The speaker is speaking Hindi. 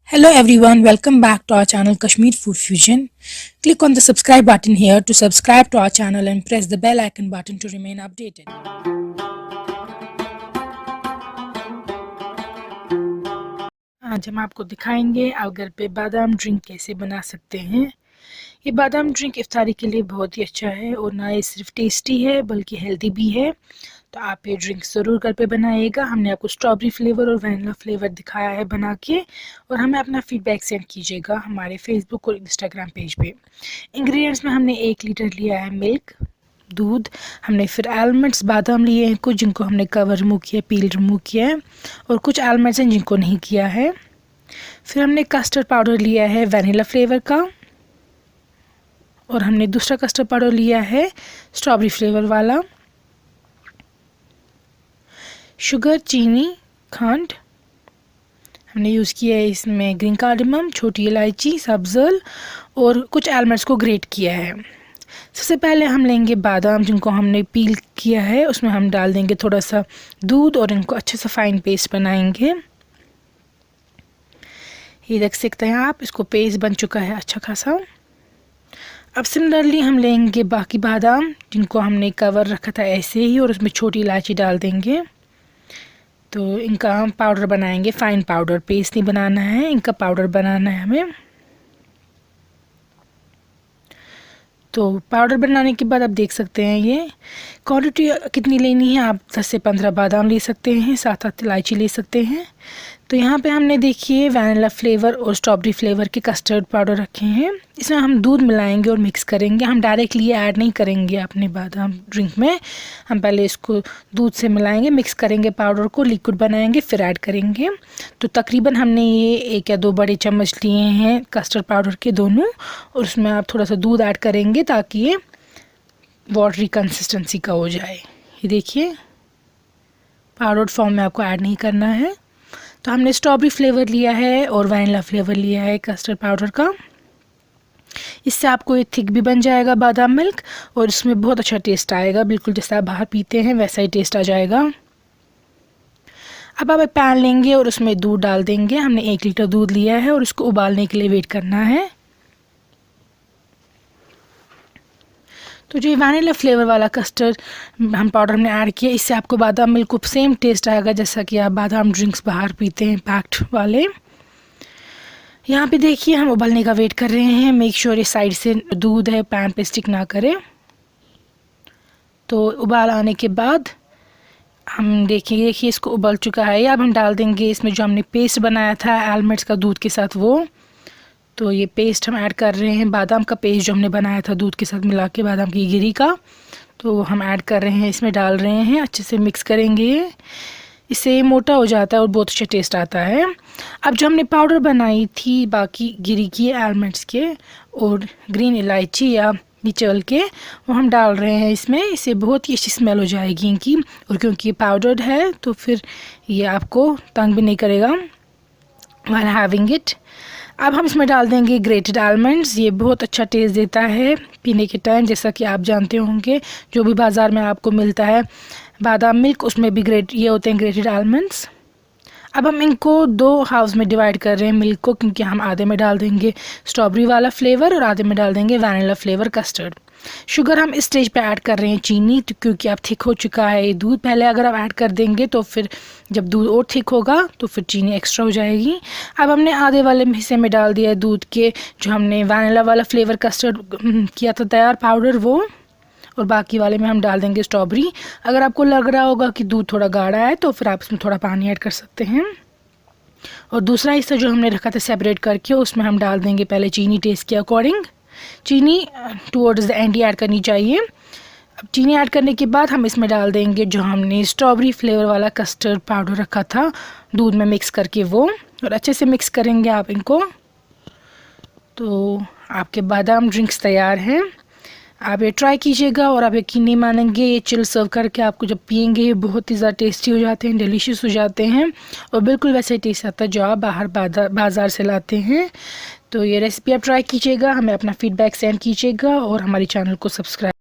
Hello everyone, welcome back to our channel Kashmir Food Fusion. Click on the subscribe button here to subscribe to our channel and press the bell icon button to remain updated. आज हम आपको दिखाएंगे आप घर पे बादाम ड्रिंक कैसे बना सकते हैं। ये बादाम ड्रिंक इफ्तारी के लिए बहुत ही अच्छा है और ना ये सिर्फ टेस्टी है बल्कि हेल्दी भी है। तो आप ये ड्रिंक ज़रूर घर पे बनाइएगा। हमने आपको स्ट्रॉबेरी फ्लेवर और वैनिला फ्लेवर दिखाया है बना के, और हमें अपना फीडबैक सेंड कीजिएगा हमारे फेसबुक और इंस्टाग्राम पेज पे। इंग्रेडिएंट्स में हमने 1 लीटर लिया है मिल्क, दूध, हमने फिर आलमंड्स बादाम लिए हैं कुछ जिनको हमने कवर रिमूव किया, पील रिमूव किया है, और कुछ आलमंड्स हैं जिनको नहीं किया है। फिर हमने कस्टर्ड पाउडर लिया है वैनिला फ्लेवर का, और हमने दूसरा कस्टर्ड पाउडर लिया है स्ट्रॉबेरी फ्लेवर वाला। शुगर, चीनी, खंड हमने यूज़ किया है इसमें ग्रीन कार्डमम, छोटी इलायची, सब्ज़ल और कुछ आलमंड्स को ग्रेट किया है। सबसे पहले हम लेंगे बादाम जिनको हमने पील किया है, उसमें हम डाल देंगे थोड़ा सा दूध और इनको अच्छे से फाइन पेस्ट बनाएंगे। ये देख सकते हैं आप, इसको पेस्ट बन चुका है अच्छा खासा। अब सिमिलरली हम लेंगे बाकी बादाम जिनको हमने कवर रखा था ऐसे ही, और उसमें छोटी इलायची डाल देंगे। तो इनका हम पाउडर बनाएंगे, फाइन पाउडर, पेस्ट नहीं बनाना है, इनका पाउडर बनाना है हमें। तो पाउडर बनाने के बाद आप देख सकते हैं ये क्वांटिटी कितनी लेनी है। आप 10 से 15 बादाम ले सकते हैं, 7-8 इलायची ले सकते हैं। तो यहाँ पे हमने देखिए वैनिला फ्लेवर और स्ट्रॉबेरी फ्लेवर के कस्टर्ड पाउडर रखे हैं। इसमें हम दूध मिलाएंगे और मिक्स करेंगे। हम डायरेक्टली ऐड नहीं करेंगे अपने बादाम ड्रिंक में, हम पहले इसको दूध से मिलाएंगे, मिक्स करेंगे, पाउडर को लिक्विड बनाएंगे, फिर ऐड करेंगे। तो तकरीबन हमने ये 1 या 2 बड़े चम्मच लिए हैं कस्टर्ड पाउडर के दोनों, और उसमें आप थोड़ा सा दूध ऐड करेंगे ताकि ये वाटरी कंसिस्टेंसी का हो जाए। ये देखिए पाउडर फॉर्म में आपको ऐड नहीं करना है। तो हमने स्ट्रॉबेरी फ्लेवर लिया है और वैनिला फ्लेवर लिया है कस्टर्ड पाउडर का। इससे आपको ये थिक भी बन जाएगा बादाम मिल्क, और इसमें बहुत अच्छा टेस्ट आएगा, बिल्कुल जैसा आप बाहर पीते हैं वैसा ही टेस्ट आ जाएगा। अब आप एक पैन लेंगे और उसमें दूध डाल देंगे। हमने 1 लीटर दूध लिया है और उसको उबालने के लिए वेट करना है। तो जो वैनिला फ्लेवर वाला कस्टर्ड हम पाउडर हमने ऐड किया, इससे आपको बादाम मिल्क को सेम टेस्ट आएगा जैसा कि आप बादाम ड्रिंक्स बाहर पीते हैं पैक्ड वाले। यहाँ पे देखिए हम उबलने का वेट कर रहे हैं। मेक श्योर इस साइड से दूध है पैन पे स्टिक ना करे। तो उबाल आने के बाद हम देखिए इसको उबल चुका है। अब हम डाल देंगे इसमें जो हमने पेस्ट बनाया था आलमंड्स का दूध के साथ वो। तो ये पेस्ट हम ऐड कर रहे हैं, बादाम का पेस्ट जो हमने बनाया था दूध के साथ मिला के, बादाम की गिरी का, तो हम ऐड कर रहे हैं, इसमें डाल रहे हैं, अच्छे से मिक्स करेंगे। इससे मोटा हो जाता है और बहुत अच्छा टेस्ट आता है। अब जो हमने पाउडर बनाई थी बाकी गिरी की आलमंड्स के और ग्रीन इलायची या निचल के, वो हम डाल रहे हैं इसमें। इससे बहुत ही अच्छी स्मेल हो जाएगी इनकी, और क्योंकि ये पाउडर्ड है तो फिर ये आपको तंग भी नहीं करेगा व्हाइल हैविंग इट। अब हम इसमें डाल देंगे ग्रेटेड आलमंड्स। ये बहुत अच्छा टेस्ट देता है पीने के टाइम, जैसा कि आप जानते होंगे जो भी बाज़ार में आपको मिलता है बादाम मिल्क, उसमें भी ये होते हैं ग्रेटेड आलमंड्स। अब हम इनको 2 हाफ्स में डिवाइड कर रहे हैं मिल्क को, क्योंकि हम आधे में डाल देंगे स्ट्रॉबेरी वाला फ्लेवर और आधे में डाल देंगे वैनिला फ्लेवर कस्टर्ड। शुगर हम इस स्टेज पे ऐड कर रहे हैं चीनी, क्योंकि अब थिक हो चुका है ये दूध। पहले अगर आप ऐड कर देंगे तो फिर जब दूध और थिक होगा तो फिर चीनी एक्स्ट्रा हो जाएगी। अब हमने आधे वाले हिस्से में डाल दिया है दूध के जो हमने वैनिला वाला फ्लेवर कस्टर्ड किया था तैयार पाउडर वो, और बाकी वाले में हम डाल देंगे स्ट्रॉबेरी। अगर आपको लग रहा होगा कि दूध थोड़ा गाढ़ा है तो फिर आप इसमें थोड़ा पानी ऐड कर सकते हैं। और दूसरा हिस्सा जो हमने रखा था सेपरेट करके, उसमें हम डाल देंगे पहले चीनी टेस्ट के अकॉर्डिंग। चीनी towards the and he add करनी चाहिए। अब चीनी ऐड करने के बाद हम इसमें डाल देंगे जो हमने स्ट्रॉबेरी फ्लेवर वाला कस्टर्ड पाउडर रखा था दूध में मिक्स करके वो, और अच्छे से मिक्स करेंगे आप इनको। तो आपके बादाम ड्रिंक्स तैयार हैं। आप ये ट्राई कीजिएगा और आप यकीन नहीं मानेंगे, ये चिल सर्व करके आपको जब पियेंगे ये बहुत ही ज़्यादा टेस्टी हो जाते हैं, डिलीशियस हो जाते हैं, और बिल्कुल वैसे टेस्ट आता है जो आप बाहर बाज़ार से लाते हैं। तो ये रेसिपी आप ट्राई कीजिएगा, हमें अपना फीडबैक सेंड कीजिएगा और हमारे चैनल को सब्सक्राइब